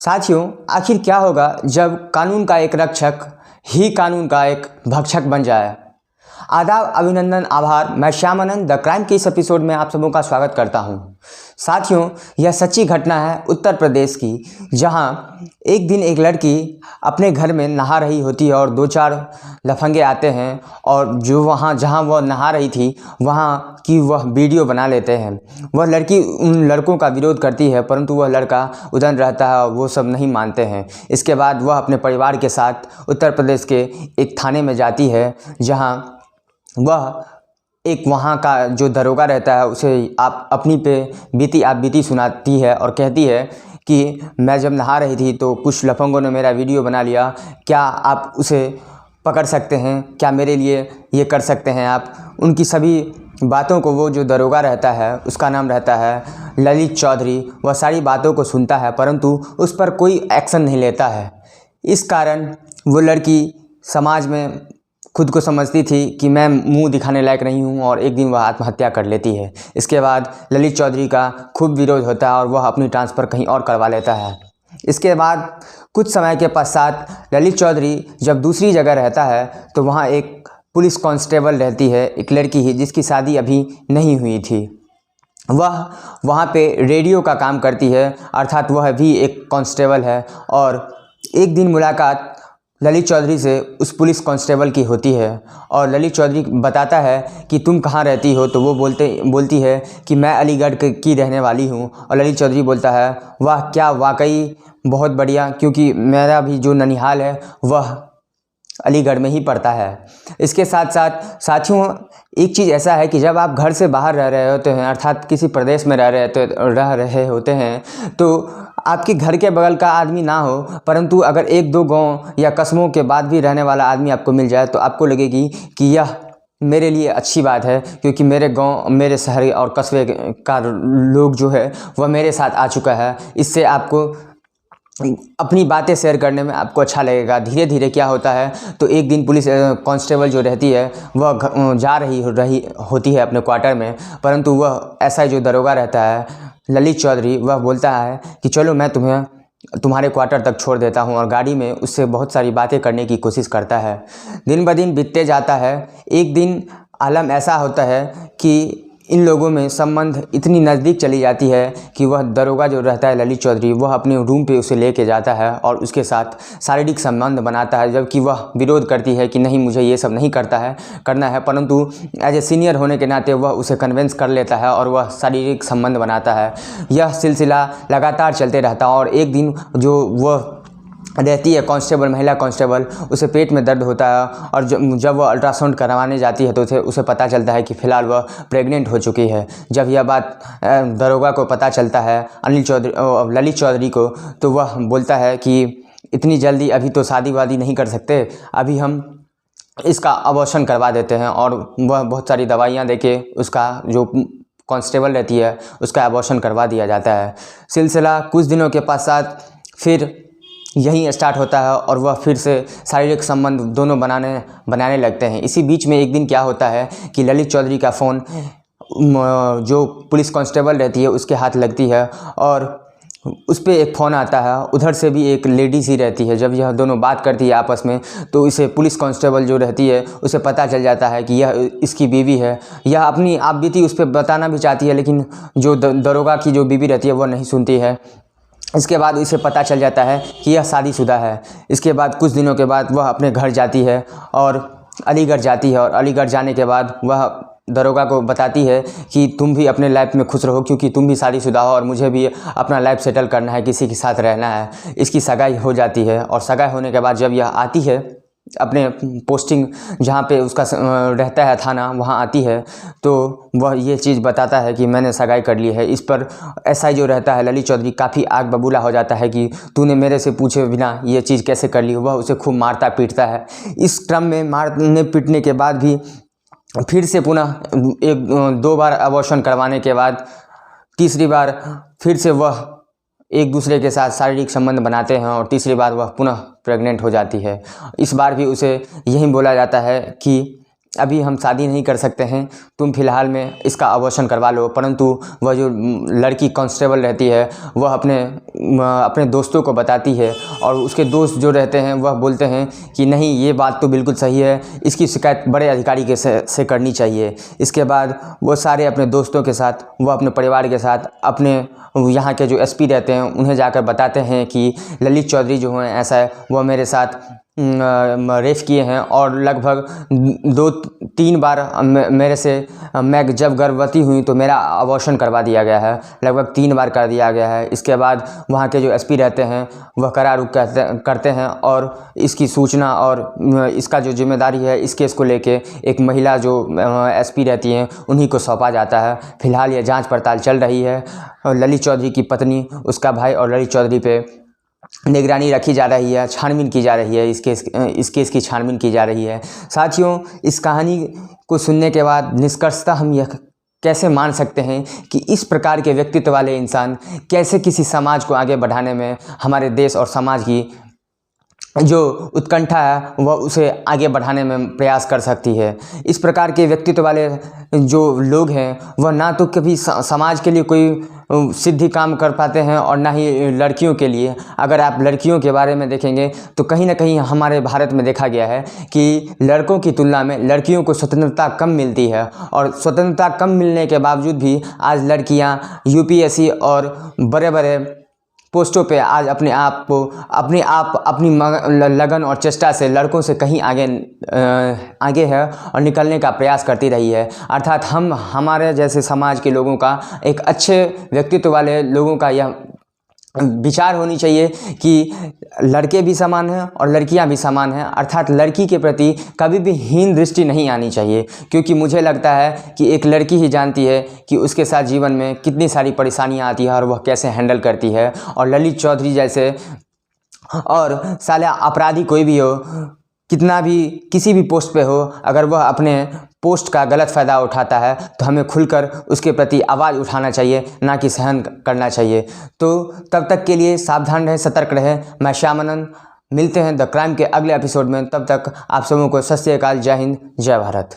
साथियों, आखिर क्या होगा जब कानून का एक रक्षक ही कानून का एक भक्षक बन जाए। आदाब, अभिनंदन, आभार। मैं Shyamanand the crime case episode में आप सबों का स्वागत करता हूं। साथियों, यह सच्ची घटना है उत्तर प्रदेश की, जहां एक दिन एक लड़की अपने घर में नहा रही होती है और दो चार लफंगे आते हैं और जहां वह नहा रही थी वहां की वह वीडियो बना लेते हैं। वह लड़की उन लड़कों का विरोध करती है, परंतु वह लड़का उधर रहता है, वो सब नहीं मानते हैं। इसके बाद वह अपने परिवार के साथ उत्तर प्रदेश के एक थाने में जाती है, जहां वह एक वहाँ का जो दरोगा रहता है उसे आप अपनी बीती सुनाती है और कहती है कि मैं जब नहा रही थी तो कुछ लफंगों ने मेरा वीडियो बना लिया, क्या आप उसे पकड़ सकते हैं, क्या मेरे लिए ये कर सकते हैं आप। उनकी सभी बातों को वो जो दरोगा रहता है, उसका नाम रहता है ललित चौधरी, वह सारी बातों को सुनता है परंतु उस पर कोई एक्शन नहीं लेता है। इस कारण वो लड़की समाज में खुद को समझती थी कि मैं मुंह दिखाने लायक नहीं हूं और एक दिन वह आत्महत्या कर लेती है। इसके बाद ललित चौधरी का खूब विरोध होता है और वह अपनी ट्रांसफ़र कहीं और करवा लेता है। इसके बाद कुछ समय के पश्चात ललित चौधरी जब दूसरी जगह रहता है तो वहां एक पुलिस कांस्टेबल रहती है, एक लड़की ही जिसकी शादी अभी नहीं हुई थी। वह वहाँ पे रेडियो का काम करती है, अर्थात वह भी एक कांस्टेबल है। और एक दिन मुलाकात ललित चौधरी से उस पुलिस कांस्टेबल की होती है और ललित चौधरी बताता है कि तुम कहाँ रहती हो, तो वो बोलती है कि मैं अलीगढ़ की रहने वाली हूँ। और ललित चौधरी बोलता है, वाह, क्या वाकई बहुत बढ़िया, क्योंकि मेरा भी जो ननिहाल है वह अलीगढ़ में ही पड़ता है। इसके साथ साथ साथियों, एक चीज़ ऐसा है कि जब आप घर से बाहर रह रहे होते हैं, अर्थात किसी प्रदेश में रह रहे होते हैं, तो आपके घर के बगल का आदमी ना हो, परंतु अगर एक दो गांव या कस्बों के बाद भी रहने वाला आदमी आपको मिल जाए तो आपको लगेगी कि यह मेरे लिए अच्छी बात है, क्योंकि मेरे गांव, मेरे शहर और कस्बे का लोग जो है वह मेरे साथ आ चुका है। इससे आपको अपनी बातें शेयर करने में आपको अच्छा लगेगा। धीरे धीरे क्या होता है, तो एक दिन पुलिस कांस्टेबल जो रहती है वह जा रही होती है अपने क्वार्टर में, परंतु वह ऐसा जो दरोगा रहता है ललित चौधरी, वह बोलता है कि चलो मैं तुम्हारे क्वार्टर तक छोड़ देता हूं, और गाड़ी में उससे बहुत सारी बातें करने की कोशिश करता है। दिन ब दिन बीतते जाता है। एक दिन आलम ऐसा होता है कि इन लोगों में संबंध इतनी नज़दीक चली जाती है कि वह दरोगा जो रहता है ललित चौधरी, वह अपने रूम पे उसे लेके जाता है और उसके साथ शारीरिक संबंध बनाता है, जबकि वह विरोध करती है कि नहीं, मुझे ये सब नहीं करना है, परंतु एज ए सीनियर होने के नाते वह उसे कन्विंस कर लेता है और वह शारीरिक संबंध बनाता है। यह सिलसिला लगातार चलते रहता है और एक दिन जो वह रहती है कांस्टेबल, महिला कांस्टेबल, उसे पेट में दर्द होता है और जब वह अल्ट्रासाउंड करवाने जाती है तो उसे पता चलता है कि फ़िलहाल वह प्रेग्नेंट हो चुकी है। जब यह बात दरोगा को पता चलता है, ललित चौधरी को, तो वह बोलता है कि इतनी जल्दी अभी तो शादी वादी नहीं कर सकते, अभी हम इसका अबॉर्शन करवा देते हैं। और वह बहुत सारी दवाइयाँ देके उसका जो कांस्टेबल रहती है उसका अबॉर्शन करवा दिया जाता है। सिलसिला कुछ दिनों के पश्चात फिर यहीं स्टार्ट होता है और वह फिर से शारीरिक संबंध दोनों बनाने लगते हैं। इसी बीच में एक दिन क्या होता है कि ललित चौधरी का फ़ोन जो पुलिस कांस्टेबल रहती है उसके हाथ लगती है और उस पर एक फ़ोन आता है। उधर से भी एक लेडीज़ ही रहती है। जब यह दोनों बात करती है आपस में, तो इसे पुलिस कांस्टेबल जो रहती है उसे पता चल जाता है कि यह इसकी बीवी है। यह अपनी आप बीती उस पर बताना भी चाहती है, लेकिन जो दरोगा की जो बीवी रहती है वह नहीं सुनती है। इसके बाद इसे पता चल जाता है कि यह शादीशुदा है। इसके बाद कुछ दिनों के बाद वह अपने घर जाती है और अलीगढ़ जाती है, और अलीगढ़ जाने के बाद वह दरोगा को बताती है कि तुम भी अपने लाइफ में खुश रहो, क्योंकि तुम भी शादीशुदा हो और मुझे भी अपना लाइफ सेटल करना है, किसी के साथ रहना है। इसकी सगाई हो जाती है और सगाई होने के बाद जब यह आती है अपने पोस्टिंग जहाँ पे उसका रहता है थाना, वहाँ आती है, तो वह ये चीज़ बताता है कि मैंने सगाई कर ली है। इस पर एसआई जो रहता है ललित चौधरी काफ़ी आग बबूला हो जाता है कि तूने मेरे से पूछे बिना ये चीज़ कैसे कर ली। वह उसे खूब मारता पीटता है। इस क्रम में मारने पीटने के बाद भी फिर से पुनः दो बार अबॉर्शन करवाने के बाद तीसरी बार फिर से वह एक दूसरे के साथ शारीरिक संबंध बनाते हैं और तीसरी बार वह पुनः प्रेग्नेंट हो जाती है। इस बार भी उसे यही बोला जाता है कि अभी हम शादी नहीं कर सकते हैं, तुम फिलहाल में इसका अबॉर्शन करवा लो। परंतु वह जो लड़की कांस्टेबल रहती है वह अपने दोस्तों को बताती है और उसके दोस्त जो रहते हैं वह बोलते हैं कि नहीं, ये बात तो बिल्कुल सही है, इसकी शिकायत बड़े अधिकारी से करनी चाहिए। इसके बाद वो सारे अपने दोस्तों के साथ, वह अपने परिवार के साथ अपने यहाँ के जो एसपी रहते हैं उन्हें जाकर बताते हैं कि ललित चौधरी जो हैं ऐसा है, वह मेरे साथ रेप किए हैं और लगभग 2-3 बार मेरे से, मैं जब गर्भवती हुई तो मेरा अबॉर्शन करवा दिया गया है, लगभग 3 बार कर दिया गया है। इसके बाद वहाँ के जो एसपी रहते हैं वह करारुख करते हैं और इसकी सूचना और इसका जो जिम्मेदारी है इस केस को लेके एक महिला जो एसपी रहती हैं उन्हीं को सौंपा जाता है। फिलहाल यह जांच पड़ताल चल रही है। ललित चौधरी की पत्नी, उसका भाई और ललित चौधरी पे निगरानी रखी जा रही है, छानबीन की जा रही है, इस केस की छानबीन की जा रही है। साथियों, इस कहानी को सुनने के बाद निष्कर्षतः हम यह कैसे मान सकते हैं कि इस प्रकार के व्यक्तित्व वाले इंसान कैसे किसी समाज को आगे बढ़ाने में, हमारे देश और समाज की जो उत्कंठा है वह उसे आगे बढ़ाने में प्रयास कर सकती है। इस प्रकार के व्यक्तित्व वाले जो लोग हैं वह ना तो कभी समाज के लिए कोई सिद्धि काम कर पाते हैं और ना ही लड़कियों के लिए। अगर आप लड़कियों के बारे में देखेंगे तो कहीं ना कहीं हमारे भारत में देखा गया है कि लड़कों की तुलना में लड़कियों को स्वतंत्रता कम मिलती है और स्वतंत्रता कम मिलने के बावजूद भी आज लड़कियां यूपीएससी और बड़े बड़े पोस्टों पे आज अपने आप अपनी लगन और चेष्टा से लड़कों से कहीं आगे है और निकलने का प्रयास करती रही है। अर्थात हमारे जैसे समाज के लोगों का, एक अच्छे व्यक्तित्व वाले लोगों का यह विचार होनी चाहिए कि लड़के भी समान हैं और लड़कियां भी समान हैं। अर्थात लड़की के प्रति कभी भी हीन दृष्टि नहीं आनी चाहिए, क्योंकि मुझे लगता है कि एक लड़की ही जानती है कि उसके साथ जीवन में कितनी सारी परेशानियां आती है और वह कैसे हैंडल करती है। और ललित चौधरी जैसे और साला अपराधी कोई भी हो, कितना भी किसी भी पोस्ट पे हो, अगर वह अपने पोस्ट का गलत फ़ायदा उठाता है तो हमें खुलकर उसके प्रति आवाज़ उठाना चाहिए, ना कि सहन करना चाहिए। तो तब तक के लिए सावधान रहें, सतर्क रहें। मैं श्यामानंद, मिलते हैं द क्राइम के अगले एपिसोड में। तब तक आप सबों को सत श्री अकाल, जय हिंद, जय भारत।